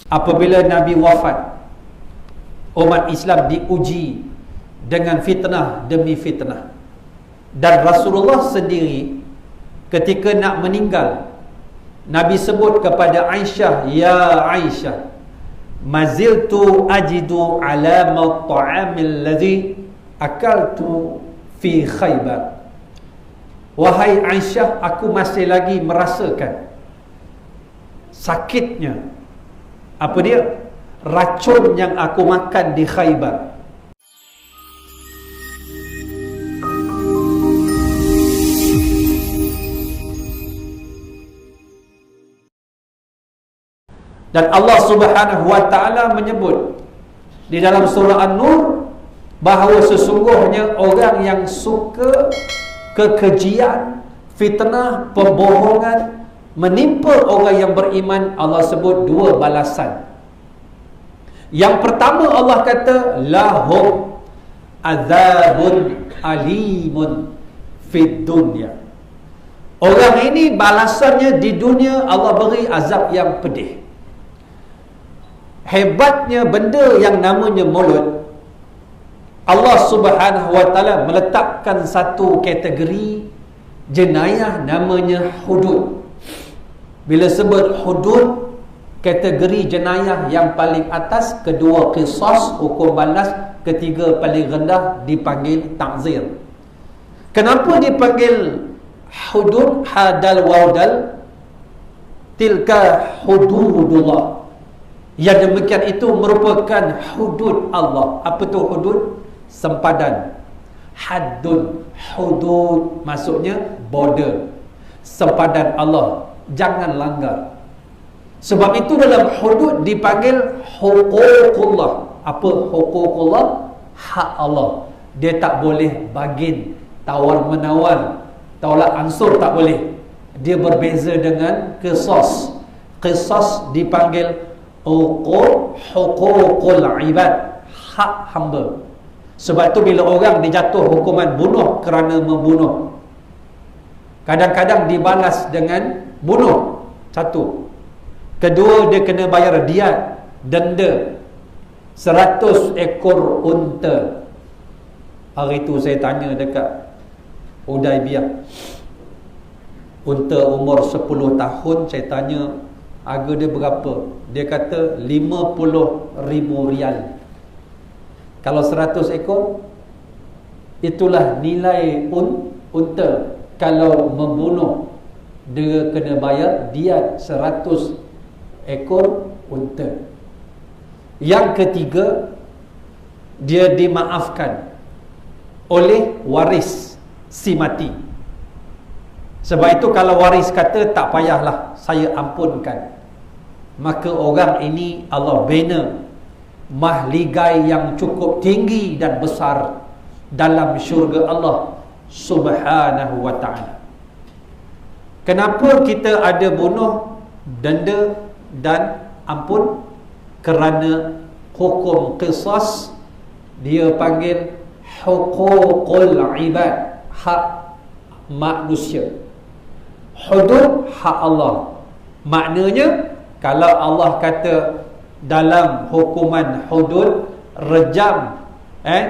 apabila Nabi wafat, umat Islam diuji dengan fitnah demi fitnah. Dan Rasulullah sendiri ketika nak meninggal, Nabi sebut kepada Aisyah, "Ya Aisyah, maziltu ajidu alama ta'amil ladzi akaltu fi Khaybar." Wahai Aisyah, aku masih lagi merasakan sakitnya, apa dia? Racun yang aku makan di Khaybar. Dan Allah Subhanahu wa taala menyebut di dalam surah An-Nur bahawa sesungguhnya orang yang suka kekejian, fitnah, pembohongan menimpa orang yang beriman, Allah sebut dua balasan. Yang pertama Allah kata lahum azabun alimun fid dunya. Orang ini balasannya di dunia Allah beri azab yang pedih. Hebatnya benda yang namanya mulut, Allah Subhanahu wa taala meletakkan satu kategori jenayah namanya hudud. Bila sebut hudud, kategori jenayah yang paling atas, kedua qisas, hukum balas, ketiga paling rendah dipanggil ta'zir. Kenapa dipanggil hudud hadal waudal? Tilka hududullah. Yang demikian itu merupakan hudud Allah. Apa tu hudud? Sempadan. Haddun, hudud maksudnya border, sempadan Allah, jangan langgar. Sebab itu dalam hudud dipanggil huququllah. Apa huququllah? Hak Allah. Dia tak boleh bagin, tawar menawar, tolak ansur tak boleh. Dia berbeza dengan qisas. Qisas dipanggil huququl ibad, hak hamba. Sebab tu bila orang dijatuh hukuman bunuh kerana membunuh, kadang-kadang dibalas dengan bunuh, satu. Kedua, dia kena bayar diat, denda 100 ekor unta. Hari tu saya tanya dekat Hudaibiyah, unta umur 10 tahun, saya tanya harga dia berapa? Dia kata 50,000 rial. Kalau 100 ekor, itulah nilai unta. Kalau membunuh, dia kena bayar diat 100 ekor unta. Yang ketiga, dia dimaafkan oleh waris si mati. Sebab itu kalau waris kata tak payahlah, saya ampunkan, maka orang ini Allah bina mahligai yang cukup tinggi dan besar dalam syurga Allah Subhanahu wa ta'ala. Kenapa kita ada bunuh, denda dan ampun? Kerana hukum qisas dia panggil huququl ibad, hak manusia. Hudud, hak Allah. Maknanya kalau Allah kata dalam hukuman hudud rejam,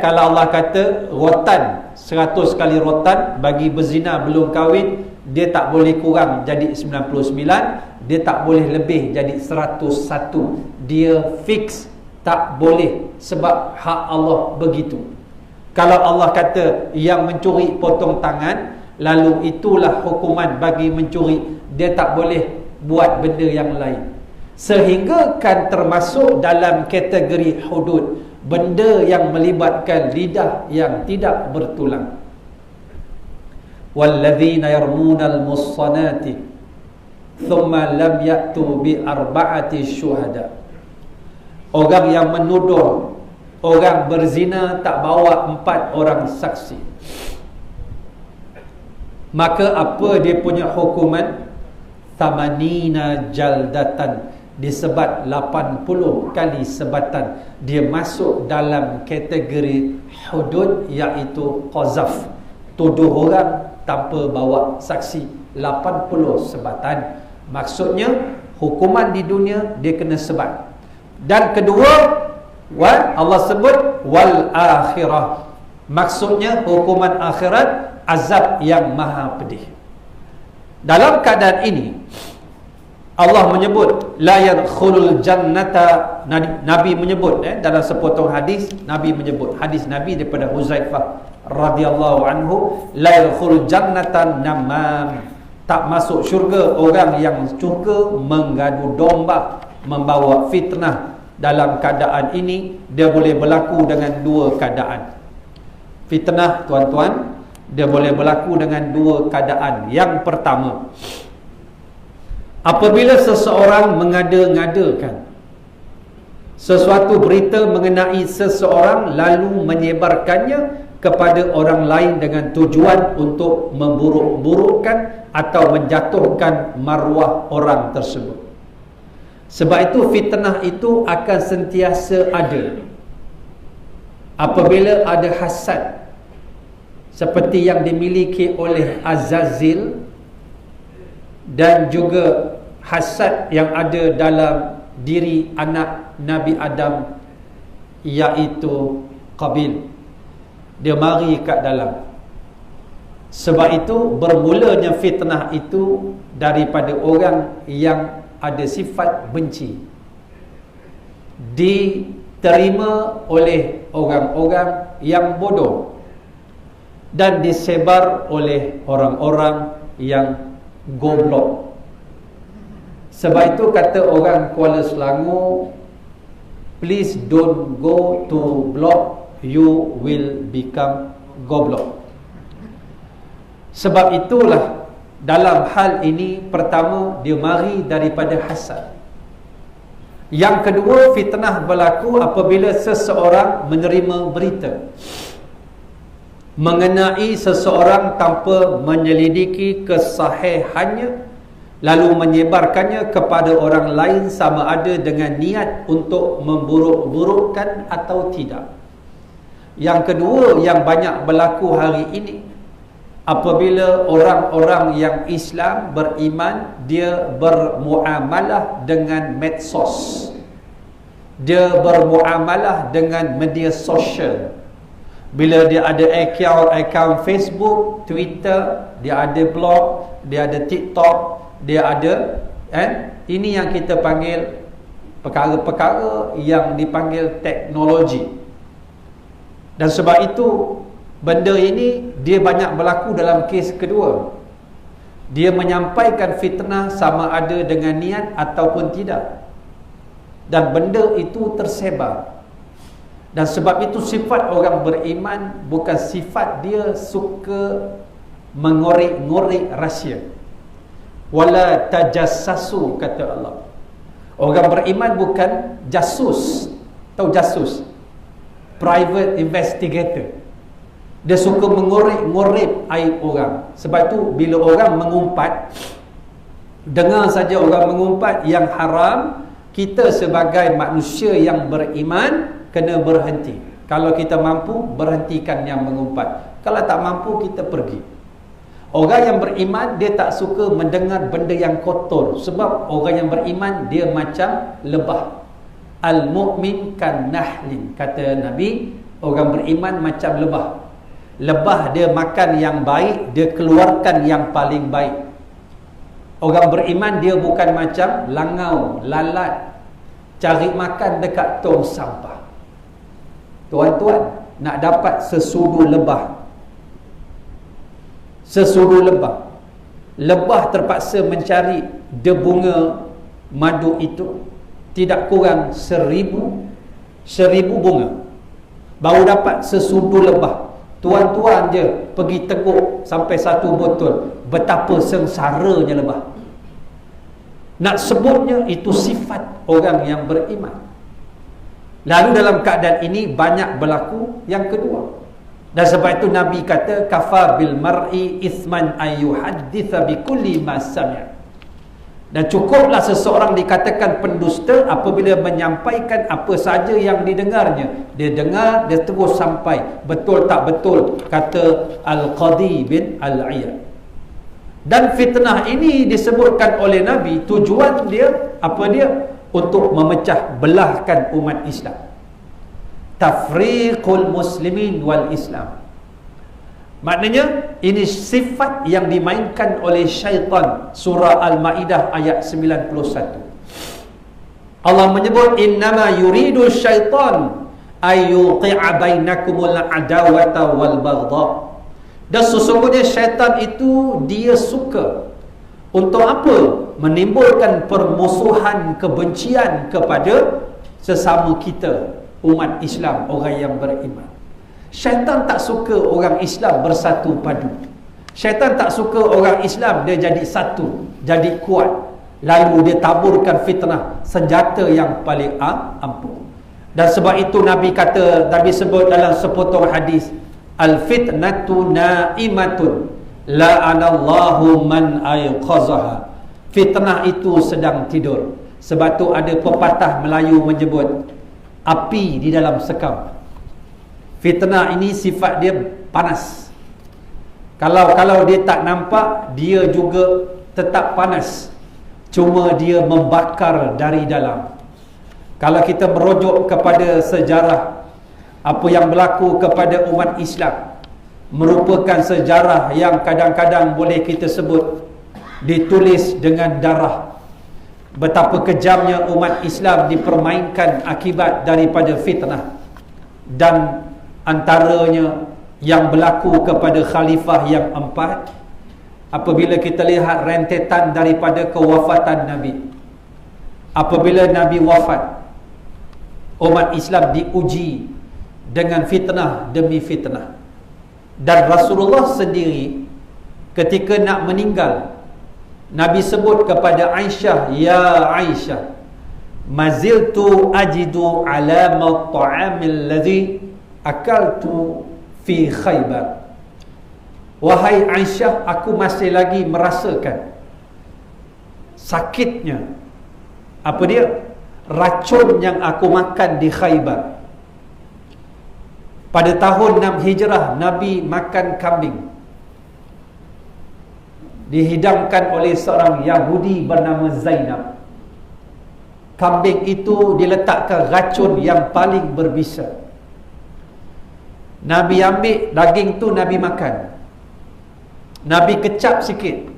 kalau Allah kata rotan, 100 kali rotan bagi berzina belum kahwin, dia tak boleh kurang jadi 99, dia tak boleh lebih jadi 101. Dia fix, tak boleh, sebab hak Allah begitu. Kalau Allah kata yang mencuri potong tangan, lalu itulah hukuman bagi mencuri, dia tak boleh buat benda yang lain. Sehingga kan termasuk dalam kategori hudud, benda yang melibatkan lidah yang tidak bertulang. Walladzina yarmunal mussanati thumma lam ya'tu bi arba'ati syuhada. Orang yang menuduh orang berzina tak bawa 4 orang saksi, maka apa dia punya hukuman? Thamanina jaldatan, disebat 80 kali sebatan. Dia masuk dalam kategori hudud, iaitu qazaf, tuduh orang tanpa bawa saksi, 80 sebatan. Maksudnya hukuman di dunia dia kena sebat. Dan kedua, Allah sebut wal akhirah. Maksudnya hukuman akhirat, azab yang maha pedih. Dalam keadaan ini Allah menyebut la yadkhulul jannata. Nabi menyebut dalam sepotong hadis, Nabi menyebut, hadis Nabi daripada Huzaifah radhiyallahu anhu, la yadkhulul jannata namam. Tak masuk syurga orang yang suka mengadu domba, membawa fitnah. Dalam keadaan ini dia boleh berlaku dengan dua keadaan. Fitnah, tuan-tuan, dia boleh berlaku dengan dua keadaan. Yang pertama, apabila seseorang mengada-ngadakan sesuatu berita mengenai seseorang lalu menyebarkannya kepada orang lain dengan tujuan untuk memburuk-burukkan atau menjatuhkan maruah orang tersebut. Sebab itu fitnah itu akan sentiasa ada. Apabila ada hasad seperti yang dimiliki oleh Azazil, dan juga hasad yang ada dalam diri anak Nabi Adam, iaitu Qabil, dia mari kat dalam. Sebab itu bermulanya fitnah itu daripada orang yang ada sifat benci, diterima oleh orang-orang yang bodoh dan disebar oleh orang-orang yang goblok. Sebab itu kata orang Kuala Selangor, please don't go to block, you will become goblok. Sebab itulah dalam hal ini, pertama, dia mari daripada hasad. Yang kedua, fitnah berlaku apabila seseorang menerima berita mengenai seseorang tanpa menyelidiki kesahihannya, lalu menyebarkannya kepada orang lain sama ada dengan niat untuk memburuk-burukkan atau tidak. Yang kedua yang banyak berlaku hari ini, apabila orang-orang yang Islam beriman, dia bermuamalah dengan medsos, dia bermuamalah dengan media sosial. Bila dia ada akaun Facebook, Twitter, dia ada blog, dia ada TikTok, dia ada ini yang kita panggil perkara-perkara yang dipanggil teknologi. Dan sebab itu benda ini dia banyak berlaku dalam kes kedua. Dia menyampaikan fitnah sama ada dengan niat ataupun tidak, dan benda itu tersebar. Dan sebab itu sifat orang beriman bukan sifat dia suka mengorek-ngorek rahsia. Wala tajassasu, kata Allah. Orang beriman bukan jasus. Tahu jasus? Private investigator. Dia suka mengorek-ngorek aib orang. Sebab tu bila orang mengumpat, dengar saja orang mengumpat yang haram, kita sebagai manusia yang beriman kena berhenti. Kalau kita mampu, berhentikan yang mengumpat. Kalau tak mampu, kita pergi. Orang yang beriman, dia tak suka mendengar benda yang kotor. Sebab orang yang beriman, dia macam lebah. Al-mu'min kan nahlin, kata Nabi. Orang beriman macam lebah. Lebah dia makan yang baik, dia keluarkan yang paling baik. Orang beriman dia bukan macam langau, lalat, cari makan dekat tong sampah. Tuan-tuan, nak dapat sesudu lebah, lebah terpaksa mencari debunga madu itu tidak kurang 1000 bunga baru dapat sesudu lebah. Tuan-tuan je pergi teguk sampai 1 botol. Betapa sengsaranya lebah. Nak sebutnya itu sifat orang yang beriman. Lalu dalam keadaan ini banyak berlaku yang kedua. Dan sebab itu Nabi kata, kafa bil mar'i ithman ayyuhadditha bikulli ma sami'. Dan cukuplah seseorang dikatakan pendusta apabila menyampaikan apa saja yang didengarnya. Dia dengar, dia terus sampai. Betul tak betul, kata Al-Qadi bin Al-Iyad. Dan fitnah ini disebutkan oleh Nabi, tujuan dia apa dia? untuk memecah belahkan umat Islam. Tafriqul muslimin wal Islam. Maknanya ini sifat yang dimainkan oleh syaitan. Surah Al-Maidah ayat 91. Allah menyebut innama yuridu syaitan ayyuqi'a bainakumul adawata wal baghdha. Dan sesungguhnya syaitan itu dia suka untuk apa? Menimbulkan permusuhan, kebencian kepada sesama kita, umat Islam, orang yang beriman. Syaitan tak suka orang Islam bersatu padu. Syaitan tak suka orang Islam dia jadi satu, jadi kuat, lalu dia taburkan fitnah, senjata yang paling ampuh. Dan sebab itu Nabi kata, Nabi sebut dalam sepotong hadis, al-fitnatu na'imatun la'anallahu man ayqazaha. Fitnah itu sedang tidur. Sebab tu ada pepatah Melayu menyebut api di dalam sekam. Fitnah ini sifat dia panas. Kalau dia tak nampak, dia juga tetap panas, cuma dia membakar dari dalam. Kalau kita merujuk kepada sejarah apa yang berlaku kepada umat Islam, merupakan sejarah yang kadang-kadang boleh kita sebut ditulis dengan darah. Betapa kejamnya umat Islam dipermainkan akibat daripada fitnah. Dan antaranya yang berlaku kepada khalifah yang empat, apabila kita lihat rentetan daripada kewafatan Nabi. Apabila Nabi wafat, umat Islam diuji dengan fitnah demi fitnah. Dan Rasulullah sendiri ketika nak meninggal, Nabi sebut kepada Aisyah, ya Aisyah, maziltu ajidu alama ta'amil ladzi akaltu fi Khaybar. Wahai Aisyah, aku masih lagi merasakan sakitnya apa dia? Racun yang aku makan di Khaybar. Pada tahun 6 Hijrah, Nabi makan kambing dihidangkan oleh seorang Yahudi bernama Zainab. Kambing itu diletakkan racun yang paling berbisa. Nabi ambil daging tu, Nabi makan. Nabi kecap sikit,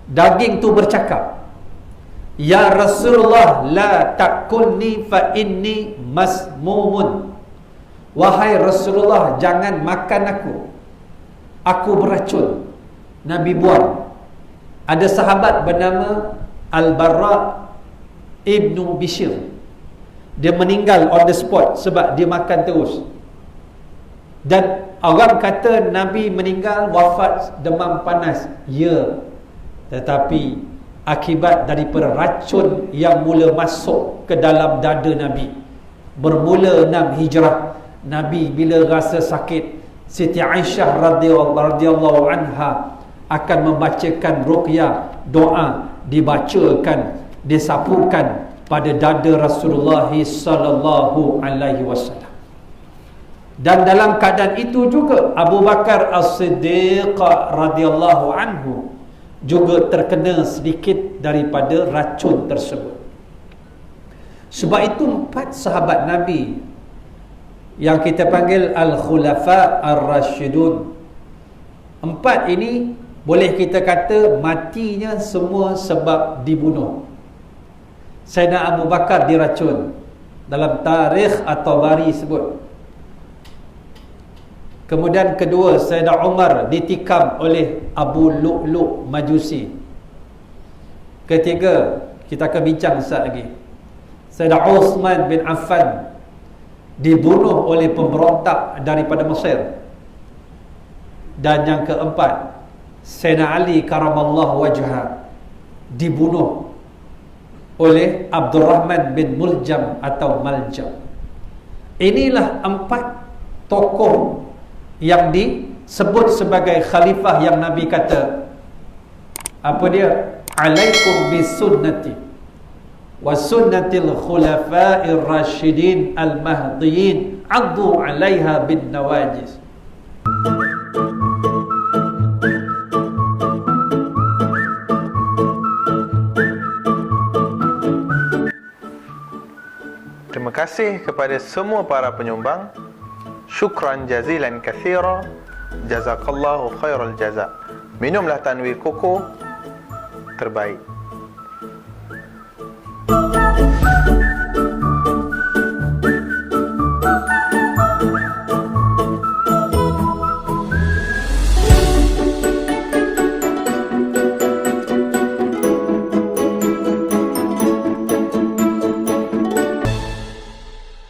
daging tu bercakap, ya Rasulullah, la takulni fa inni masmumun. Wahai Rasulullah, jangan makan aku beracun. Nabi buang. Ada sahabat bernama Al-Barra Ibnu Bishir, dia meninggal on the spot sebab dia makan terus. Dan orang kata Nabi meninggal wafat demam panas. Ya, tetapi akibat daripada racun yang mula masuk ke dalam dada Nabi. Bermula 6 Hijrah, Nabi bila rasa sakit, Siti Aisyah radhiyallahu anha akan membacakan ruqyah, doa dibacakan, disapukan pada dada Rasulullah sallallahu alaihi wasallam. Dan dalam keadaan itu juga Abu Bakar As-Siddiq radhiyallahu anhu juga terkena sedikit daripada racun tersebut. Sebab itu 4 sahabat Nabi yang kita panggil Al-Khulafa Ar-Rashidun, 4 ini boleh kita kata matinya semua sebab dibunuh. Sayyidina Abu Bakar diracun, dalam tarikh At-Tabari sebut. Kemudian kedua, Sayyidina Umar ditikam oleh Abu Lu'lu' Majusi. Ketiga, kita akan bincang sekejap lagi, Sayyidina Uthman bin Affan dibunuh oleh pemberontak daripada Mesir. Dan yang keempat, Sayyidina Ali karamallahu wajhah dibunuh oleh Abdurrahman bin Muljam atau Maljam. Inilah 4 tokoh yang disebut sebagai khalifah yang Nabi kata apa dia? Alaikum bisunnati wa sunnatil khulafa'ir rasyidin al-mahdiyyin 'addu 'alaiha bin nawajis. kasih kepada semua para penyumbang. Syukran jazilan katsira. Jazakallahu khairal jaza. Minumlah Tanwir Koko terbaik.